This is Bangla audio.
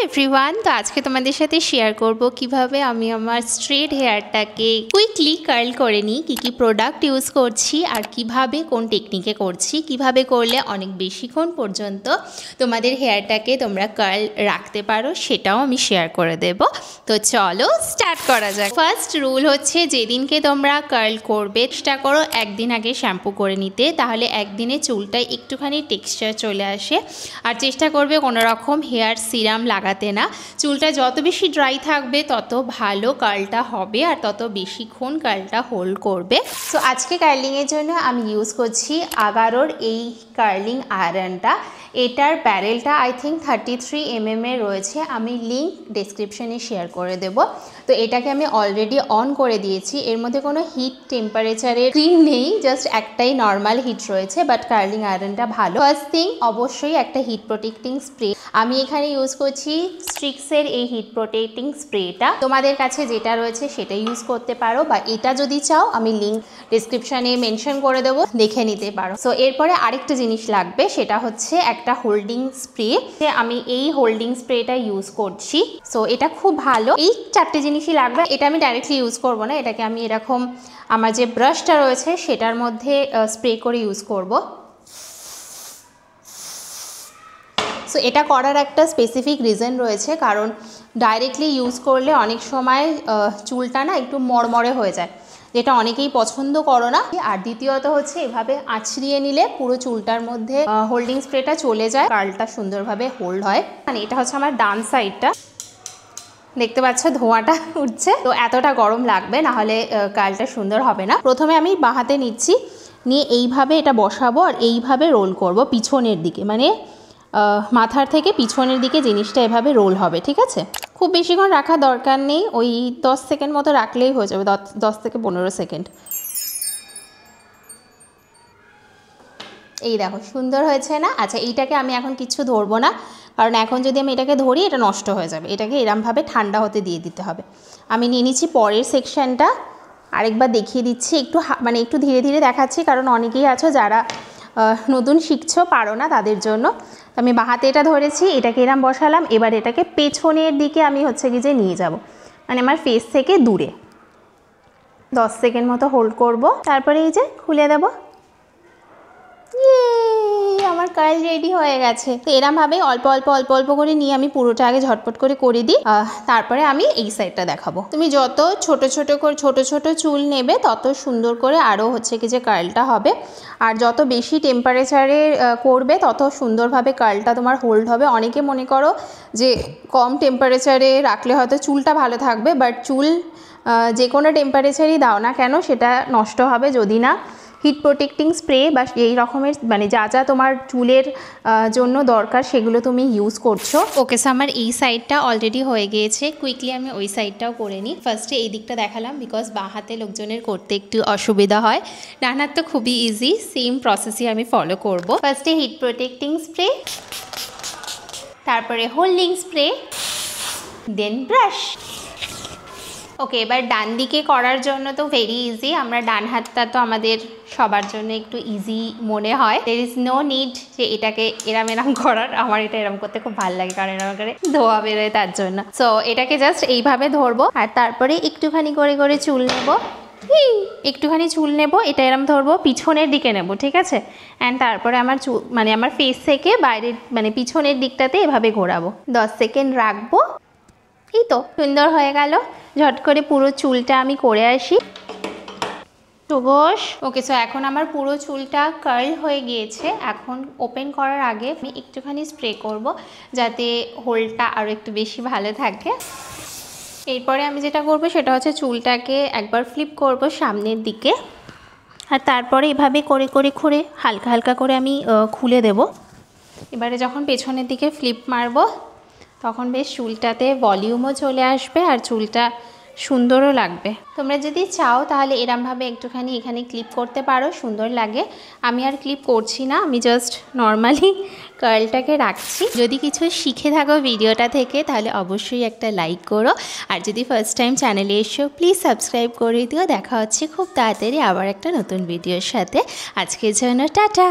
এভরিওয়ান, তো আজকে তোমাদের সাথে শেয়ার করব কিভাবে আমি আমার স্ট্রেট হেয়ারটাকে কুইকলি কার্ল করে নিই, কী প্রোডাক্ট ইউজ করছি আর কিভাবে কোন টেকনিকে করছি, কিভাবে করলে অনেক বেশিক্ষণ পর্যন্ত তোমাদের হেয়ারটাকে তোমরা কার্ল রাখতে পারো সেটাও আমি শেয়ার করে দেব। তো চলো স্টার্ট করা যাক। ফার্স্ট রুল হচ্ছে, যেদিনকে তোমরা কার্ল করবে চেষ্টা করো একদিন আগে শ্যাম্পু করে নিতে, তাহলে একদিনে চুলটায় একটুখানি টেক্সচার চলে আসে। আর চেষ্টা করবে কোনো রকম হেয়ার সিরাম লাগাতে না। চুলটা যত বেশি ড্রাই থাকবে তত ভালো কার্লটা হবে আর তত বেশিক্ষণ কার্লটা হোল্ড করবে। সো আজকে কার্লিংয়ের জন্য আমি ইউজ করছি আগারোর এই কার্লিং আয়রনটা। এটার ব্যারেলটা আই থিঙ্ক 33 mm এর রয়েছে, আমি লিঙ্ক ডেসক্রিপশনে শেয়ার করে দেব। তো এটাকে আমি অলরেডি অন করে দিয়েছি। এর মধ্যে কোনো হিট টেম্পারেচারের ক্রিম নেই, জাস্ট একটাই নর্মাল হিট রয়েছে, বাট কার্লিং আয়রনটা ভালো। ফার্স্ট থিং অবশ্যই একটা হিট প্রোটেক্টিং স্প্রে। আমি এখানে ইউজ করছি স্ট্রিক্সের এই হিট প্রোটেক্টিং স্প্রেটা। তোমাদের কাছে যেটা রয়েছে সেটা ইউজ করতে পারো, বা এটা যদি চাও আমি লিঙ্ক ডেসক্রিপশনে মেনশন করে দেবো, দেখে নিতে পারো। সো এরপরে আরেকটা জিনিস লাগবে, সেটা হচ্ছে একটা হোল্ডিং স্প্রে। আমি এই হোল্ডিং স্প্রেটা ইউজ করছি। সো এটা খুব ভালো। এই চারটে জিনিসই লাগবে। এটা আমি ডাইরেক্টলি ইউজ করব না, এটাকে আমি এরকম আমার যে ব্রাশটা রয়েছে সেটার মধ্যে স্প্রে করে ইউজ করব। সো এটা করার একটা স্পেসিফিক রিজন রয়েছে, কারণ ডাইরেক্টলি ইউজ করলে অনেক সময় চুলটা না একটু মরমরে হয়ে যায়, যেটা অনেকেই পছন্দ করো না। আর দ্বিতীয়ত হচ্ছে এভাবে আঁচড়িয়ে নিলে পুরো চুলটার মধ্যে হোল্ডিং স্প্রেটা চলে যায়, কার্লটা সুন্দরভাবে হোল্ড হয়। মানে এটা হচ্ছে আমার ডান সাইডটা, দেখতে পাচ্ছ ধোঁয়াটা উঠছে। তো এতটা গরম লাগবে, না হলে কার্লটা সুন্দর হবে না। প্রথমে আমি বাঁ হাতে নিচ্ছি, নিয়ে এইভাবে এটা বসাবো আর এইভাবে রোল করব পিছনের দিকে, মানে মাথার থেকে পিছনের দিকে জিনিসটা এভাবে রোল হবে, ঠিক আছে? খুব বেশিক্ষণ রাখা দরকার নেই, ওই 10 সেকেন্ড মতো রাখলেই হয়ে যাবে, 10 থেকে 15 সেকেন্ড। এই দেখো সুন্দর হয়েছে না? আচ্ছা, এইটাকে আমি এখন কিছু ধরবো না, কারণ এখন যদি আমি এটাকে ধরি এটা নষ্ট হয়ে যাবে। এটাকে এরমভাবে ঠান্ডা হতে দিয়ে দিতে হবে। আমি নিয়ে নিচ্ছি পরের সেকশনটা, আরেকবার দেখিয়ে দিচ্ছি। মানে একটু ধীরে ধীরে দেখাচ্ছি, কারণ অনেকেই আছো যারা নতুন শিখছো, পারো না, তাদের জন্য। আমি বাঁ হাতে এটা ধরেছি, এটাকে এরম বসালাম। এবার এটাকে পেছনের দিকে আমি হচ্ছে কি যে নিয়ে যাব, মানে আমার ফেস থেকে দূরে 10 সেকেন্ড মতো হোল্ড করব, তারপরে এই যে খুলে দেব। আমার কার্ল রেডি হয়ে গেছে। তো এরমভাবে অল্প অল্প অল্প অল্প করে নিয়ে আমি পুরোটা আগে ঝটপট করে দিই, তারপরে আমি এই সাইডটা দেখাবো। তুমি যত ছোট ছোট চুল নেবে তত সুন্দর করে আরও হচ্ছে কি যে কার্লটা হবে। আর যত বেশি টেম্পারেচারে করবে তত সুন্দরভাবে কার্লটা তোমার হোল্ড হবে। অনেকে মনে করো যে কম টেম্পারেচারে রাখলে হয়তো চুলটা ভালো থাকবে, বাট চুল যে কোনো টেম্পারেচারই দাও না কেন সেটা নষ্ট হবে যদি না হিট প্রোটেক্টিং স্প্রে বা এই রকমের, মানে যা যা তোমার চুলের জন্য দরকার সেগুলো তুমি ইউজ করছো। ওকে, সো আমার এই সাইডটা অলরেডি হয়ে গিয়েছে। কুইকলি আমি ওই সাইডটাও করে নিই। ফার্স্টে এই দিকটা দেখালাম, বিকজ বাঁ হাতে লোকজনের করতে একটু অসুবিধা হয়। ডান হাত তো খুবই ইজি, সেম প্রসেসই আমি ফলো করব। ফার্স্টে হিট প্রোটেক্টিং স্প্রে, তারপরে হোল্ডিং স্প্রে, দেন ব্রাশ। ওকে, এবার ডান দিকে করার জন্য তো ভেরি ইজি। আমরা ডান হাতটা তো আমাদের সবার জন্য একটু ইজি মনে হয়। দের ইজ নো নিড যে এটাকে এরম করার। আমার এটা এরম করতে খুব ভালো লাগে, কারণ এরম করে ধোয়া বেরোয় তার জন্য। সো এটাকে জাস্ট এইভাবে ধরবো, আর তারপরে একটুখানি করে চুল নেব। একটুখানি চুল নেব, এটা এরম ধরবো, পিছনের দিকে নেব, ঠিক আছে? অ্যান্ড তারপরে আমার চুল, মানে আমার ফেস থেকে বাইরের, মানে পিছনের দিকটাতে এভাবে ঘোরাবো। 10 সেকেন্ড রাখবো। এই তো সুন্দর হয়ে গেল। ঝট করে পুরো চুলটা আমি করে আসি। ওকে, সো এখন আমার পুরো চুলটা কার্ল হয়ে গিয়েছে। এখন ওপেন করার আগে আমি একটুখানি স্প্রে করব, যাতে হোলটা আরও একটু বেশি ভালো থাকে। এরপরে আমি যেটা করব সেটা হচ্ছে চুলটাকে একবার ফ্লিপ করব সামনের দিকে, আর তারপরে এভাবে করে হালকা হালকা করে আমি খুলে দেব। এবারে যখন পেছনের দিকে ফ্লিপ মারব তখন বেশ চুলটাতে ভলিউমও চলে আসবে আর চুলটা সুন্দরও লাগবে। তোমরা যদি চাও তাহলে এরমভাবে একটুখানি এখানে ক্লিপ করতে পারো, সুন্দর লাগে। আমি আর ক্লিপ করছি না, আমি জাস্ট নর্মালি কার্লটাকে রাখছি। যদি কিছু শিখে থাকো ভিডিওটা থেকে তাহলে অবশ্যই একটা লাইক করো, আর যদি ফার্স্ট টাইম চ্যানেলে এসো প্লিজ সাবস্ক্রাইব করে দিও। দেখা হচ্ছে খুব তাড়াতাড়ি আবার একটা নতুন ভিডিওর সাথে। আজকের জন্য টাটা।